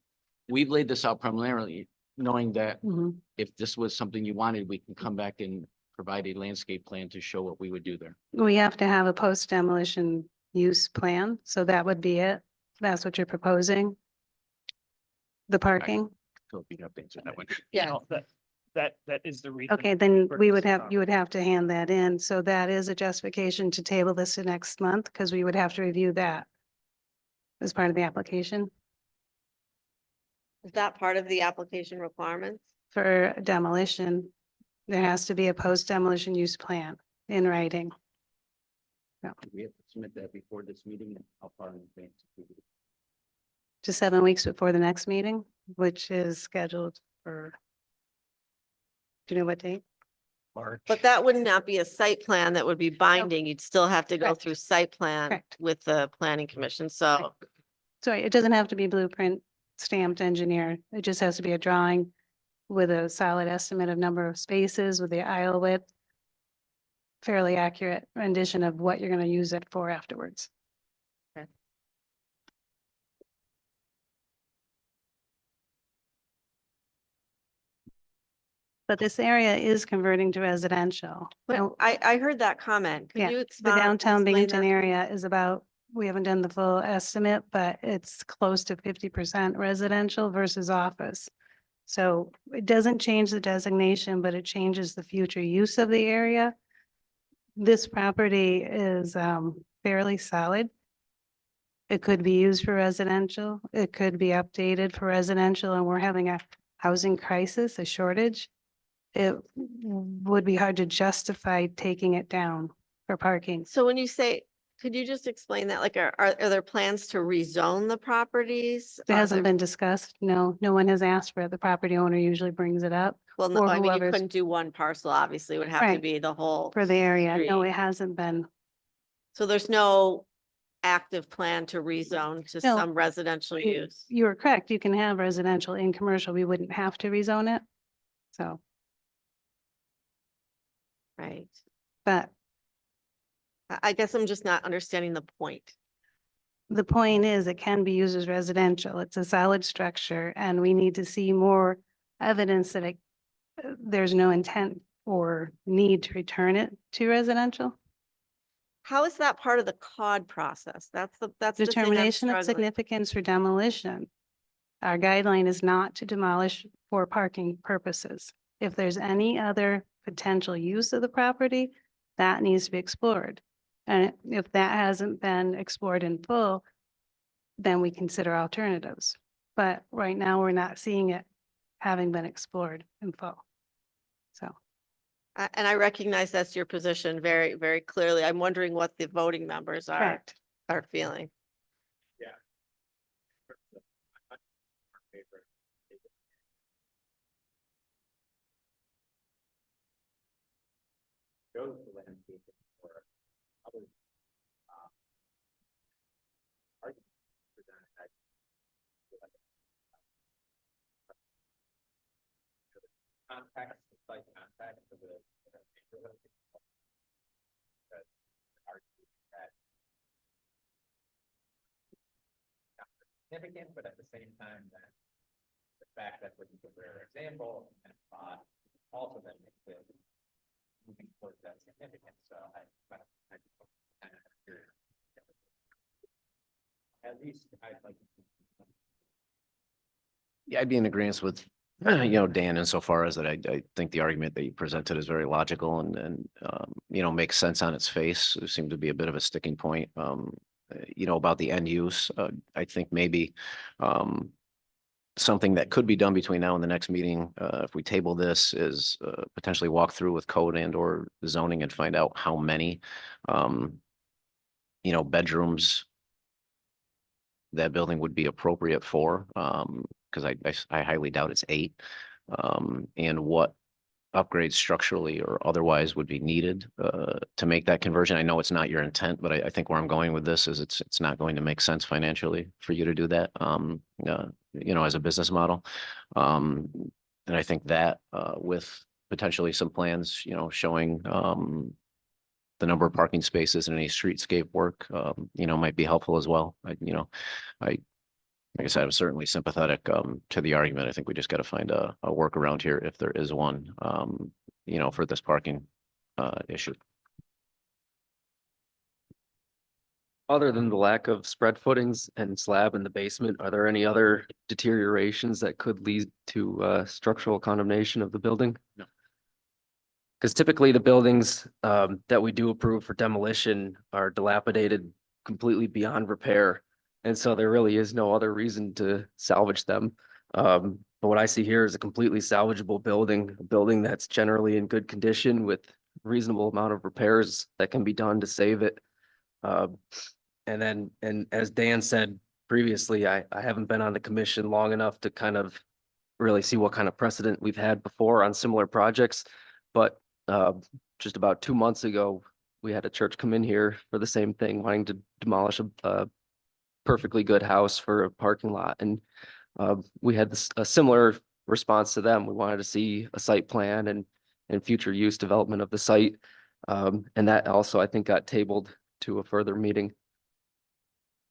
we've laid this out preliminarily, knowing that Mhm. if this was something you wanted, we can come back and provide a landscape plan to show what we would do there. We have to have a post demolition use plan, so that would be it. That's what you're proposing? The parking? So if you have to answer that one. Yeah. No, that is the reason. Okay, then for we this, would have, you would have to hand that in. So that is a justification to table this to next month, because we would have to review that as part of the application Is that part of the application requirements? for demolition. There has to be a post demolition use plan in writing. We have to submit that before this meeting, and how far in advance? Just 7 weeks before the next meeting, which is scheduled for. Do you know what date? March. But that would not be a site plan that would be binding. You'd still have to go Correct. through site plan Correct. with the planning commission. So Sorry, it doesn't have to be blueprint stamped engineered. It just has to be a drawing with a solid estimate of number of spaces with the aisle width. Fairly accurate rendition of what you're going to use it for afterwards. But this area is converting to residential. but Now, I heard that comment. Could Yeah, you the expound? downtown explain Binghamton that? area is about, we haven't done the full estimate, but it's close to 50% residential versus office. So it doesn't change the designation, but it changes the future use of the area. This property is fairly solid. It could be used for residential. It could be updated for residential, and we're having a housing crisis, a shortage. It would be hard to justify taking it down for parking. So when you say, could you just explain that? Like, are there plans to rezone the properties? It Are hasn't there- been discussed. No, no one has asked for it. The property owner usually brings it up Well, no, or I mean, you whoever's- couldn't do one parcel, obviously. It would have to Right. be the whole. for the area. No, Street. it hasn't been. So there's no active plan to rezone to No. some residential use. You are correct. You can have residential in commercial. We wouldn't have to rezone it. So, Right. but I guess I'm just not understanding the point. the point is it can be used as residential. It's a solid structure and we need to see more evidence that there's no intent or need to return it to residential. How is that part of the COD process? That's the thing I'm Determination of struggling. significance for demolition. Our guideline is not to demolish for parking purposes. If there's any other potential use of the property, that needs to be explored. And if that hasn't been explored in full, then we consider alternatives. But right now, we're not seeing it having been explored in full. So. And I recognize that's your position very, very clearly. I'm wondering what the voting members Correct. are feeling. Goes to landscaping or other, arguments presented, I feel like context, it's like context of the neighborhood. That argue that not significant, but at the same time, that the fact that this is a rare example and also that makes it moving towards that significance. So I kind of curious. At least I'd like to see. Yeah, I'd be in agreement with, Dan, insofar as that I think the argument that you presented is very logical and, makes sense on its face. There seemed to be a bit of a sticking point, about the end use. I think maybe, something that could be done between now and the next meeting, if we table this, is potentially walk through with code and or zoning and find out how many, bedrooms that building would be appropriate for, because I highly doubt it's 8. And what upgrades structurally or otherwise would be needed to make that conversion. I know it's not your intent, but I think where I'm going with this is it's not going to make sense financially for you to do that, as a business model. And I think that with potentially some plans, showing the number of parking spaces and any streetscape work, might be helpful as well. Like I said, I'm certainly sympathetic to the argument. I think we just got to find a workaround here if there is one, for this parking issue. Other than the lack of spread footings and slab in the basement, are there any other deteriorations that could lead to structural condemnation of the building? No. Because typically the buildings that we do approve for demolition are dilapidated completely beyond repair. And so there really is no other reason to salvage them. But what I see here is a completely salvageable building, a building that's generally in good condition with reasonable amount of repairs that can be done to save it. And as Dan said previously, I haven't been on the commission long enough to kind of really see what kind of precedent we've had before on similar projects. But just about 2 months ago, we had a church come in here for the same thing, wanting to demolish a perfectly good house for a parking lot. And we had a similar response to them. We wanted to see a site plan and future use development of the site. And that also, I think, got tabled to a further meeting.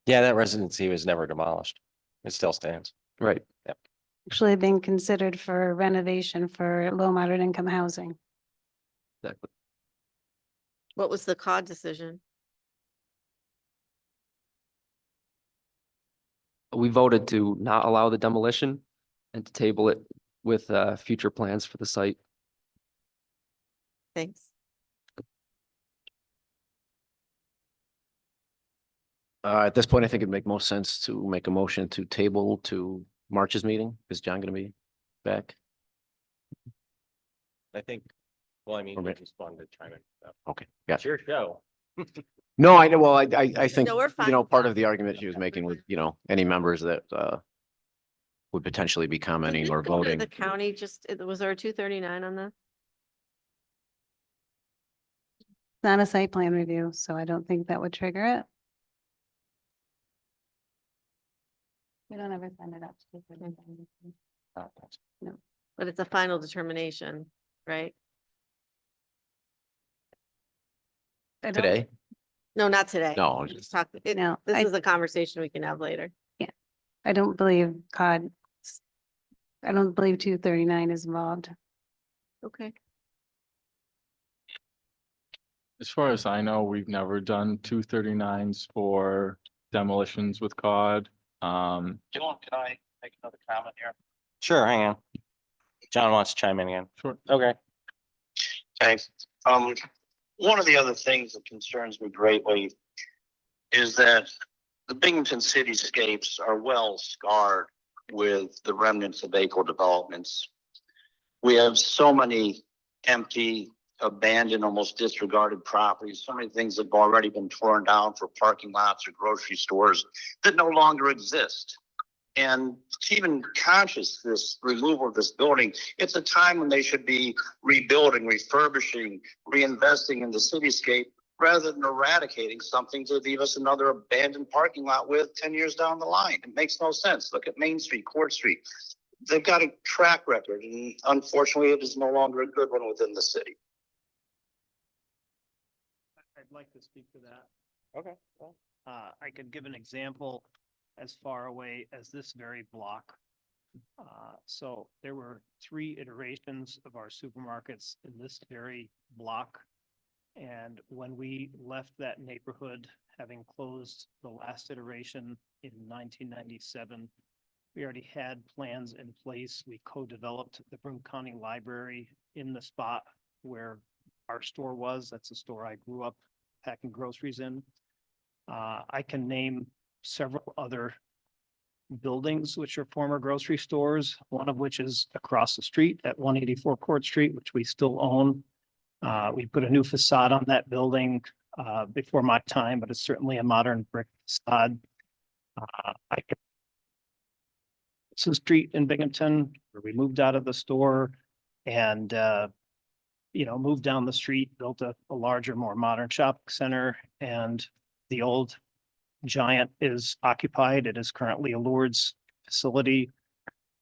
Yeah, that residency was never demolished. It still stands. Right. Actually being considered for renovation for low moderate income housing. Exactly. What was the COD decision? We voted to not allow the demolition and to table it with future plans for the site. Thanks. At this point, I think it'd make most sense to make a motion to table to March's meeting. Is John going to be back? I think, well, I mean, we Okay. just wanted to chime in. So. Okay, It's gotcha. your show. No, I know. Well, I think, No, we're fine with part that. of the argument she was making with, any members that would potentially be Did commenting this or go to voting. The county just, was there a 239 on that? Not a site plan review, so I don't think that would trigger it. We don't ever send it up to. But it's a final determination, right? I don't- Today? No, not today. No, We just talked, No, this I- is a conversation we can have later. I don't believe COD. I don't believe 239 is involved. Okay. As far as I know, we've never done 239s for demolitions with Caud. John, can I make another comment here? Sure, hang on. John wants to chime in again. Sure. Okay. Okay, one of the other things that concerns me greatly is that the Binghamton cityscapes are well scarred with the remnants of eco developments. We have so many empty, abandoned, almost disregarded properties, so many things that have already been torn down for parking lots or grocery stores that no longer exist. And to even conscious this removal of this building, it's a time when they should be rebuilding, refurbishing, reinvesting in the cityscape rather than eradicating something to leave us another abandoned parking lot with 10 years down the line. It makes no sense. Look at Main Street, Court Street. They've got a track record, and unfortunately, it is no longer a good one within the city. I'd like to speak to that. Okay. I could give an example as far away as this very block. So there were 3 iterations of our supermarkets in this very block. And when we left that neighborhood, having closed the last iteration in 1997, we already had plans in place. We co-developed the Broome County Library in the spot where our store was. That's the store I grew up packing groceries in. I can name several other buildings which are former grocery stores, one of which is across the street at 184 Court Street, which we still own. We put a new facade on that building before my time, but it's certainly a modern brick facade. It's a street in Binghamton where we moved out of the store and, moved down the street, built a larger, more modern shopping center, and the old Giant is occupied. It is currently a Lourdes facility.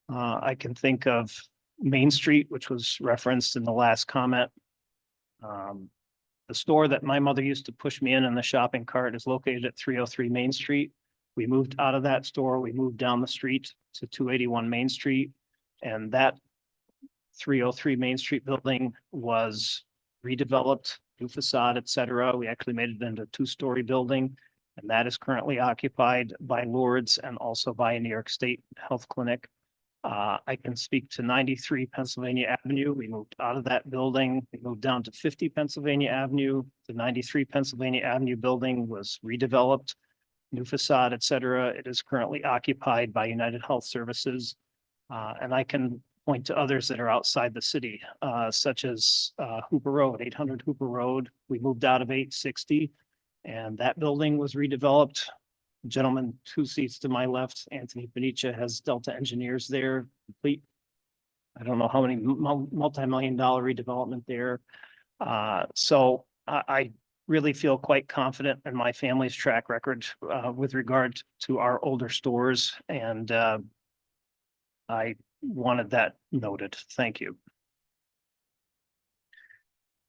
I can think of Main Street, which was referenced in the last comment. The store that my mother used to push me in the shopping cart is located at 303 Main Street. We moved out of that store. We moved down the street to 281 Main Street. And that 303 Main Street building was redeveloped, new facade, et cetera. We actually made it into a 2-story building. And that is currently occupied by Lourdes and also by a New York State Health Clinic. I can speak to 93 Pennsylvania Avenue. We moved out of that building. We moved down to 50 Pennsylvania Avenue. The 93 Pennsylvania Avenue building was redeveloped, new facade, et cetera. It is currently occupied by United Health Services. And I can point to others that are outside the city, such as Hooper Road, 800 Hooper Road. We moved out of 860. And that building was redeveloped. Gentleman 2 seats to my left, Anthony Benicia, has Delta Engineers there, complete. I don't know how many multi-million-dollar redevelopment there. So I really feel quite confident in my family's track record with regard to our older stores. And I wanted that noted. Thank you.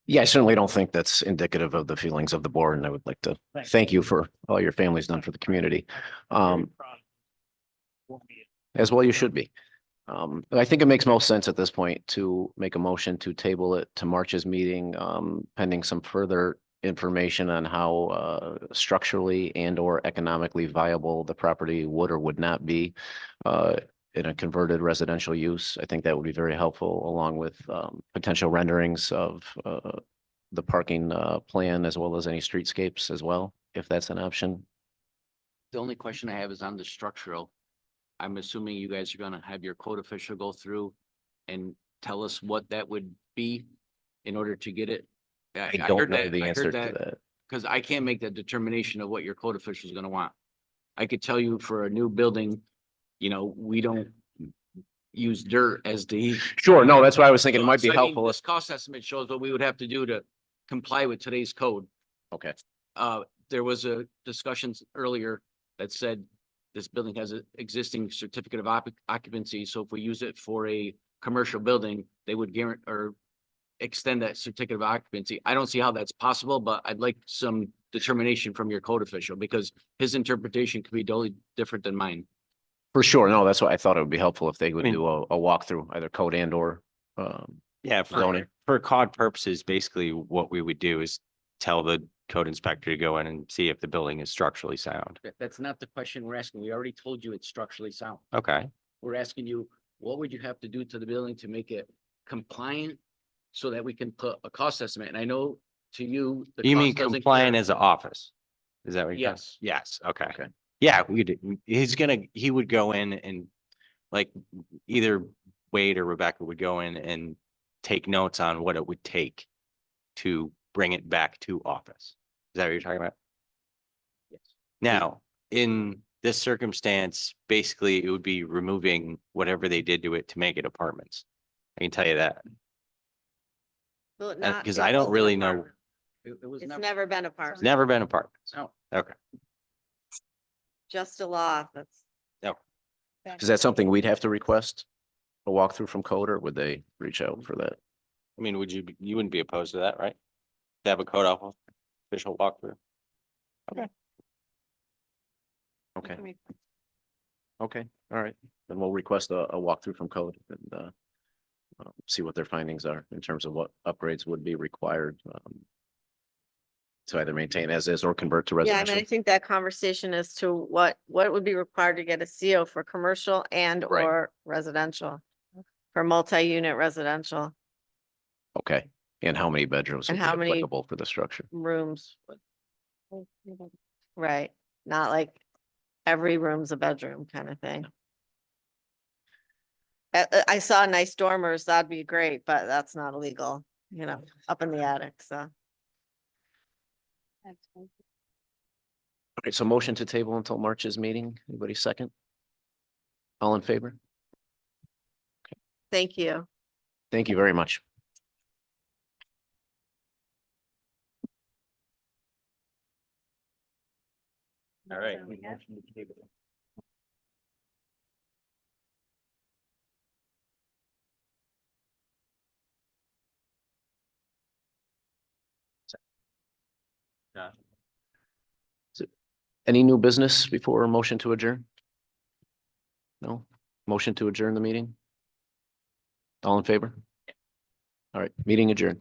Yeah, I certainly don't think that's indicative of the feelings of the board, and I would like to Thank you. thank you for all your family's done for the community. I'm very proud of it. As well you should be. I think it makes most sense at this point to make a motion to table it to March's meeting, pending some further information on how structurally and or economically viable the property would or would not be in a converted residential use. I think that would be very helpful, along with potential renderings of the parking plan, as well as any streetscapes as well, if that's an option. The only question I have is on the structural. I'm assuming you guys are gonna have your code official go through and tell us what that would be in order to get it. I don't know the answer to that. Because I can't make that determination of what your code official is gonna want. I could tell you for a new building, we don't use dirt as the. Sure, no, that's why I was thinking it So- might be so I mean, helpful. This cost estimate shows what we would have to do to comply with today's code. Okay, There was a discussion earlier that said this building has an existing certificate of occupancy, so if we use it for a commercial building, they would guarantee or extend that certificate of occupancy. I don't see how that's possible, but I'd like some determination from your code official, because his interpretation could be totally different than mine. for sure. No, that's why I thought it would be helpful if they would mean- do a walkthrough, either code and or Yeah, zoning. for COD purposes, basically what we would do is tell the code inspector to go in and see if the building is structurally sound. That's not the question we're asking. We already told you it's structurally sound. Okay, We're asking you, what would you have to do to the building to make it compliant so that we can put a cost estimate? And I know to you. the you mean cost doesn't compliant care. as an office? Is that what you're? Yes. Yes, okay. Okay. Yeah, he would go in and like either Wade or Rebecca would go in and take notes on what it would take to bring it back to office. Is that what you're talking about? Yes. Now, in this circumstance, basically it would be removing whatever they did to it to make it apartments. I can tell you that. Will it not? Because It I don't wasn't really know, apartment. It was It's never. never been it's apartment, never been apartments. No. Okay. just a law. That's. Is that something we'd have to request? A walkthrough from Code, or would they reach out for that? I mean, you wouldn't be opposed to that, right? To have a code official walkthrough? Okay, Okay. okay, all right. Then we'll request a walkthrough from Code and see what their findings are in terms of what upgrades would be required to either maintain as is or convert to Yeah, I mean, residential. I think that conversation as to what would be required to get a CO for commercial and Right. or residential. For multi-unit residential Okay, and how many bedrooms And would be how many- applicable for the structure? rooms. Right, not like every room's a bedroom kind of thing. I saw nice dormers, that'd be great, but that's not illegal, up in the attic, so. That's fine. Okay, so motion to table until March's meeting. Anybody second? All in favor? Thank you. Thank you very much. All right. So we have- Any new business before a motion to adjourn? No? Motion to adjourn the meeting? All in favor? All right, meeting adjourned.